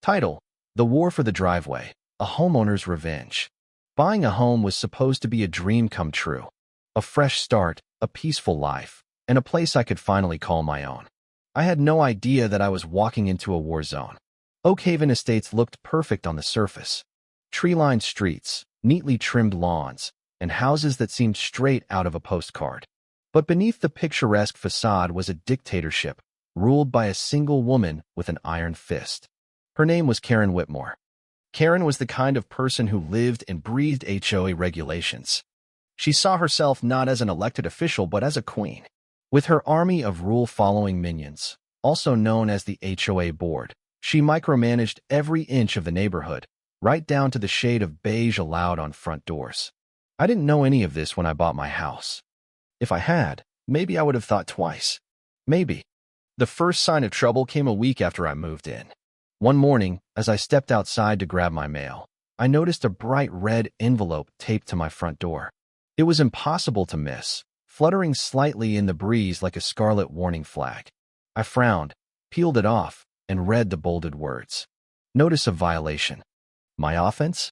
Title: The War for the Driveway, A Homeowner's Revenge. Buying a home was supposed to be a dream come true. A fresh start, a peaceful life, and a place I could finally call my own. I had no idea that I was walking into a war zone. Oakhaven Estates looked perfect on the surface. Tree-lined streets, neatly trimmed lawns, and houses that seemed straight out of a postcard. But beneath the picturesque facade was a dictatorship, ruled by a single woman with an iron fist. Her name was Karen Whitmore. Karen was the kind of person who lived and breathed HOA regulations. She saw herself not as an elected official but as a queen. With her army of rule-following minions, also known as the HOA board, she micromanaged every inch of the neighborhood, right down to the shade of beige allowed on front doors. I didn't know any of this when I bought my house. If I had, maybe I would have thought twice. Maybe. The first sign of trouble came a week after I moved in. One morning, as I stepped outside to grab my mail, I noticed a bright red envelope taped to my front door. It was impossible to miss, fluttering slightly in the breeze like a scarlet warning flag. I frowned, peeled it off, and read the bolded words. Notice of violation. My offense?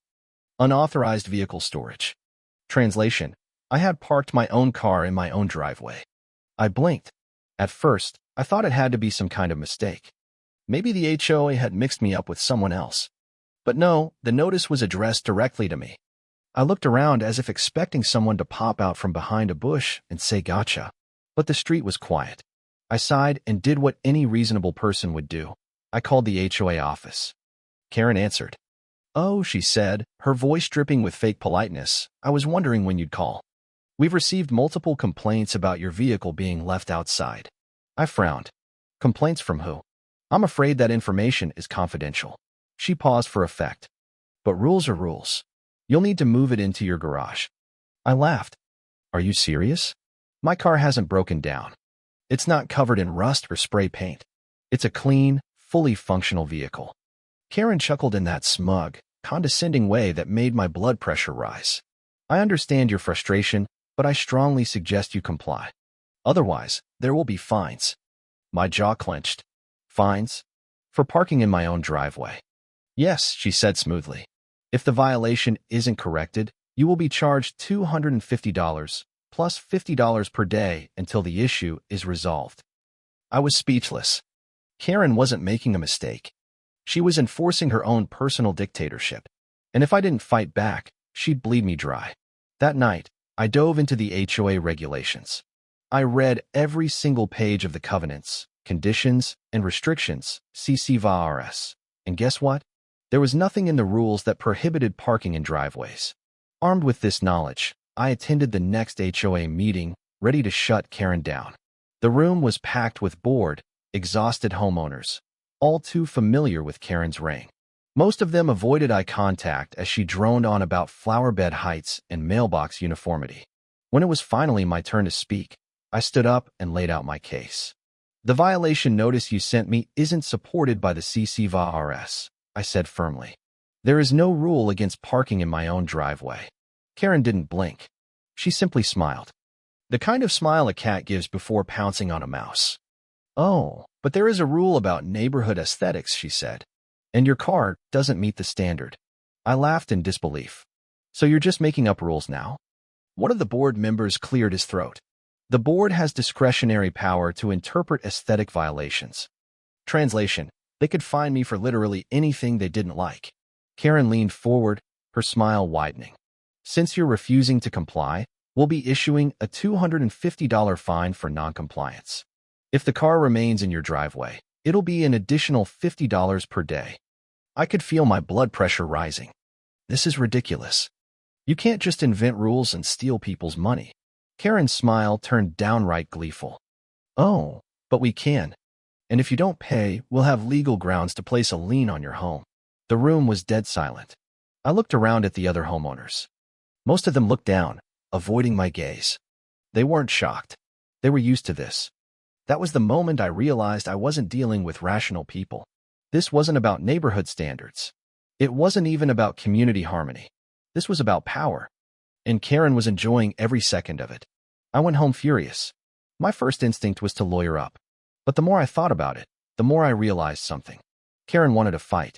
Unauthorized vehicle storage. Translation: I had parked my own car in my own driveway. I blinked. At first, I thought it had to be some kind of mistake. Maybe the HOA had mixed me up with someone else. But no, the notice was addressed directly to me. I looked around as if expecting someone to pop out from behind a bush and say gotcha. But the street was quiet. I sighed and did what any reasonable person would do. I called the HOA office. Karen answered. "Oh," she said, her voice dripping with fake politeness. "I was wondering when you'd call. We've received multiple complaints about your vehicle being left outside." I frowned. Complaints from who? I'm afraid that information is confidential. She paused for effect. But rules are rules. You'll need to move it into your garage. I laughed. Are you serious? My car hasn't broken down. It's not covered in rust or spray paint. It's a clean, fully functional vehicle. Karen chuckled in that smug, condescending way that made my blood pressure rise. I understand your frustration, but I strongly suggest you comply. Otherwise, there will be fines. My jaw clenched. Fines? For parking in my own driveway. Yes, she said smoothly. If the violation isn't corrected, you will be charged $250 plus $50 per day until the issue is resolved. I was speechless. Karen wasn't making a mistake. She was enforcing her own personal dictatorship. And if I didn't fight back, she'd bleed me dry. That night, I dove into the HOA regulations. I read every single page of the covenants, conditions, and restrictions, CC-VARS. And guess what? There was nothing in the rules that prohibited parking in driveways. Armed with this knowledge, I attended the next HOA meeting, ready to shut Karen down. The room was packed with bored, exhausted homeowners, all too familiar with Karen's reign. Most of them avoided eye contact as she droned on about flower bed heights and mailbox uniformity. When it was finally my turn to speak, I stood up and laid out my case. The violation notice you sent me isn't supported by the CC-VARS, I said firmly. There is no rule against parking in my own driveway. Karen didn't blink. She simply smiled. The kind of smile a cat gives before pouncing on a mouse. Oh, but there is a rule about neighborhood aesthetics, she said. And your car doesn't meet the standard. I laughed in disbelief. So you're just making up rules now? One of the board members cleared his throat. The board has discretionary power to interpret aesthetic violations. Translation: they could fine me for literally anything they didn't like. Karen leaned forward, her smile widening. Since you're refusing to comply, we'll be issuing a $250 fine for noncompliance. If the car remains in your driveway, it'll be an additional $50 per day. I could feel my blood pressure rising. This is ridiculous. You can't just invent rules and steal people's money. Karen's smile turned downright gleeful. Oh, but we can. And if you don't pay, we'll have legal grounds to place a lien on your home. The room was dead silent. I looked around at the other homeowners. Most of them looked down, avoiding my gaze. They weren't shocked. They were used to this. That was the moment I realized I wasn't dealing with rational people. This wasn't about neighborhood standards. It wasn't even about community harmony. This was about power. And Karen was enjoying every second of it. I went home furious. My first instinct was to lawyer up. But the more I thought about it, the more I realized something. Karen wanted a fight.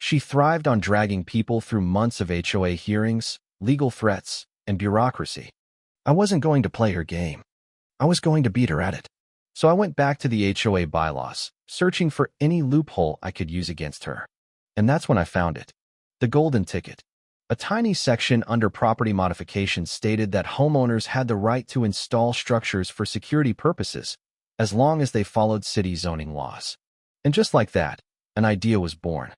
She thrived on dragging people through months of HOA hearings, legal threats, and bureaucracy. I wasn't going to play her game. I was going to beat her at it. So I went back to the HOA bylaws, searching for any loophole I could use against her. And that's when I found it. The golden ticket. A tiny section under property modifications stated that homeowners had the right to install structures for security purposes, as long as they followed city zoning laws. And just like that, an idea was born.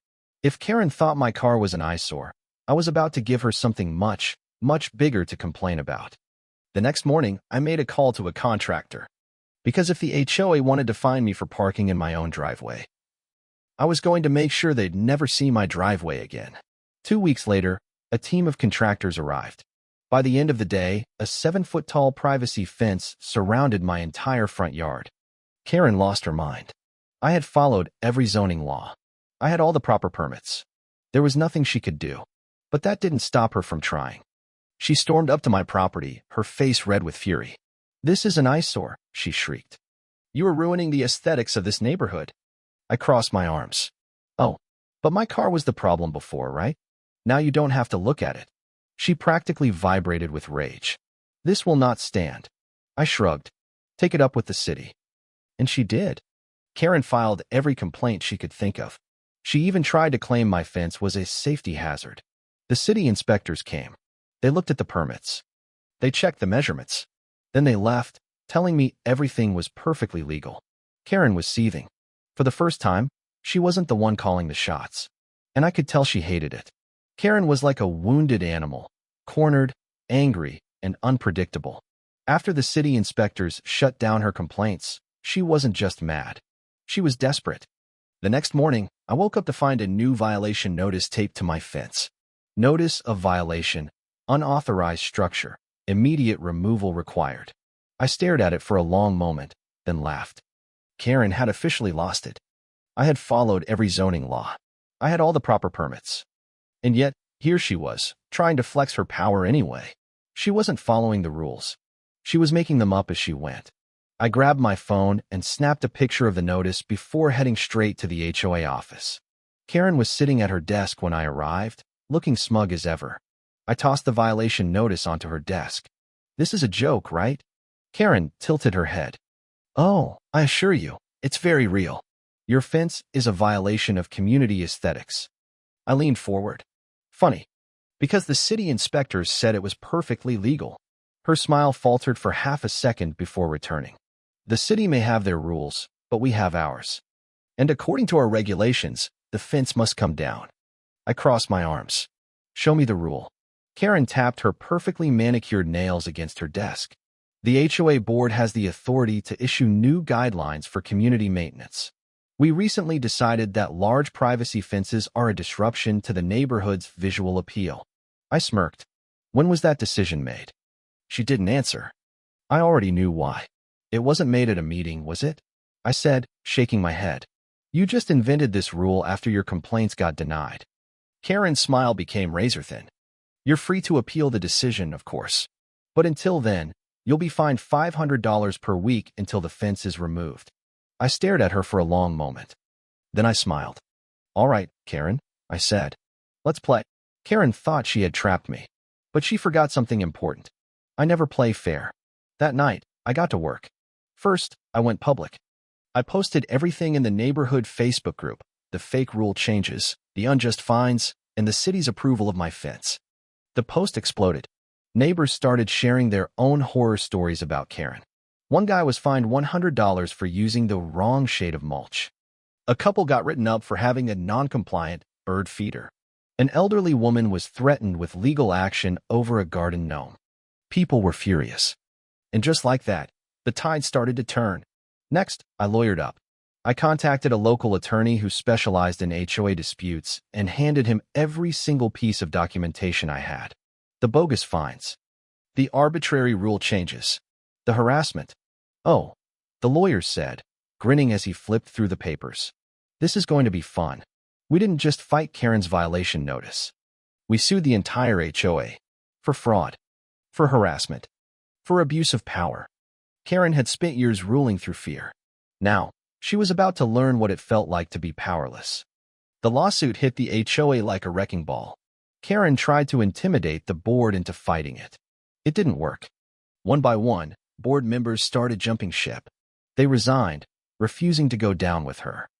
If Karen thought my car was an eyesore, I was about to give her something much, much bigger to complain about. The next morning, I made a call to a contractor. Because if the HOA wanted to fine me for parking in my own driveway, I was going to make sure they'd never see my driveway again. 2 weeks later, a team of contractors arrived. By the end of the day, a 7-foot-tall privacy fence surrounded my entire front yard. Karen lost her mind. I had followed every zoning law. I had all the proper permits. There was nothing she could do. But that didn't stop her from trying. She stormed up to my property, her face red with fury. "This is an eyesore," she shrieked. "You are ruining the aesthetics of this neighborhood." I crossed my arms. "Oh, but my car was the problem before, right? Now you don't have to look at it." She practically vibrated with rage. "This will not stand." I shrugged. "Take it up with the city." And she did. Karen filed every complaint she could think of. She even tried to claim my fence was a safety hazard. The city inspectors came. They looked at the permits. They checked the measurements. Then they left, telling me everything was perfectly legal. Karen was seething. For the first time, she wasn't the one calling the shots. And I could tell she hated it. Karen was like a wounded animal, cornered, angry, and unpredictable. After the city inspectors shut down her complaints, she wasn't just mad. She was desperate. The next morning, I woke up to find a new violation notice taped to my fence. Notice of violation, unauthorized structure, immediate removal required. I stared at it for a long moment, then laughed. Karen had officially lost it. I had followed every zoning law. I had all the proper permits. And yet, here she was, trying to flex her power anyway. She wasn't following the rules. She was making them up as she went. I grabbed my phone and snapped a picture of the notice before heading straight to the HOA office. Karen was sitting at her desk when I arrived, looking smug as ever. I tossed the violation notice onto her desk. "This is a joke, right?" Karen tilted her head. "Oh, I assure you, it's very real. Your fence is a violation of community aesthetics." I leaned forward. "Funny, because the city inspectors said it was perfectly legal." Her smile faltered for half a second before returning. "The city may have their rules, but we have ours. And according to our regulations, the fence must come down." I crossed my arms. "Show me the rule." Karen tapped her perfectly manicured nails against her desk. "The HOA board has the authority to issue new guidelines for community maintenance. We recently decided that large privacy fences are a disruption to the neighborhood's visual appeal." I smirked. "When was that decision made?" She didn't answer. I already knew why. "It wasn't made at a meeting, was it?" I said, shaking my head. "You just invented this rule after your complaints got denied." Karen's smile became razor-thin. "You're free to appeal the decision, of course. But until then, you'll be fined $500 per week until the fence is removed." I stared at her for a long moment. Then I smiled. "All right, Karen," I said. "Let's play." Karen thought she had trapped me. But she forgot something important. I never play fair. That night, I got to work. First, I went public. I posted everything in the neighborhood Facebook group, the fake rule changes, the unjust fines, and the city's approval of my fence. The post exploded. Neighbors started sharing their own horror stories about Karen. One guy was fined $100 for using the wrong shade of mulch. A couple got written up for having a non-compliant bird feeder. An elderly woman was threatened with legal action over a garden gnome. People were furious. And just like that, the tide started to turn. Next, I lawyered up. I contacted a local attorney who specialized in HOA disputes and handed him every single piece of documentation I had. The bogus fines. The arbitrary rule changes. The harassment. "Oh," the lawyer said, grinning as he flipped through the papers. "This is going to be fun. We didn't just fight Karen's violation notice. We sued the entire HOA. For fraud. For harassment. For abuse of power." Karen had spent years ruling through fear. Now, she was about to learn what it felt like to be powerless. The lawsuit hit the HOA like a wrecking ball. Karen tried to intimidate the board into fighting it. It didn't work. One by one, board members started jumping ship. They resigned, refusing to go down with her.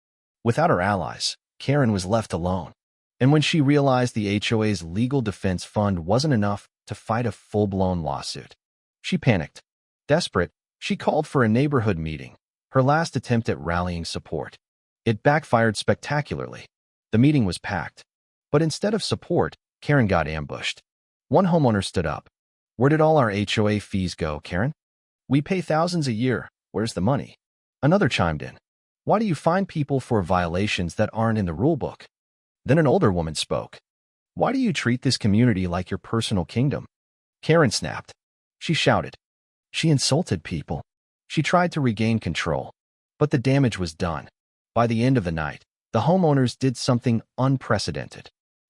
Without her allies, Karen was left alone. And when she realized the HOA's legal defense fund wasn't enough to fight a full-blown lawsuit, she panicked. Desperate, she called for a neighborhood meeting, her last attempt at rallying support. It backfired spectacularly. The meeting was packed. But instead of support, Karen got ambushed. One homeowner stood up. "Where did all our HOA fees go, Karen? We pay thousands a year. Where's the money?" Another chimed in. "Why do you fine people for violations that aren't in the rulebook?" Then an older woman spoke. "Why do you treat this community like your personal kingdom?" Karen snapped. She shouted. She insulted people. She tried to regain control. But the damage was done. By the end of the night, the homeowners did something unprecedented.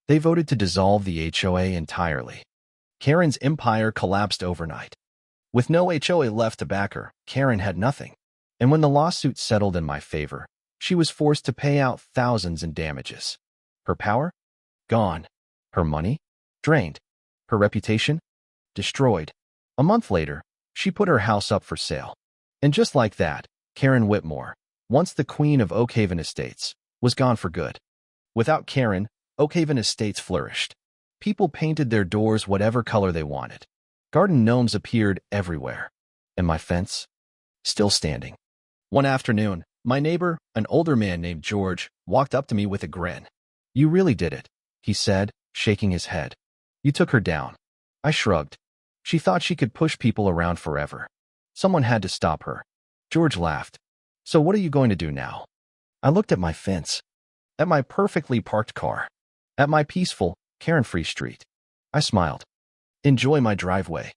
They voted to dissolve the HOA entirely. Karen's empire collapsed overnight. With no HOA left to back her, Karen had nothing. And when the lawsuit settled in my favor, she was forced to pay out thousands in damages. Her power? Gone. Her money? Drained. Her reputation? Destroyed. A month later, she put her house up for sale. And just like that, Karen Whitmore, once the queen of Oakhaven Estates, was gone for good. Without Karen, Oakhaven Estates flourished. People painted their doors whatever color they wanted. Garden gnomes appeared everywhere. And my fence? Still standing. One afternoon, my neighbor, an older man named George, walked up to me with a grin. "You really did it," he said, shaking his head. "You took her down." I shrugged. She thought she could push people around forever. Someone had to stop her. George laughed. "So what are you going to do now?" I looked at my fence. At my perfectly parked car. At my peaceful, Karen-free street. I smiled. "Enjoy my driveway."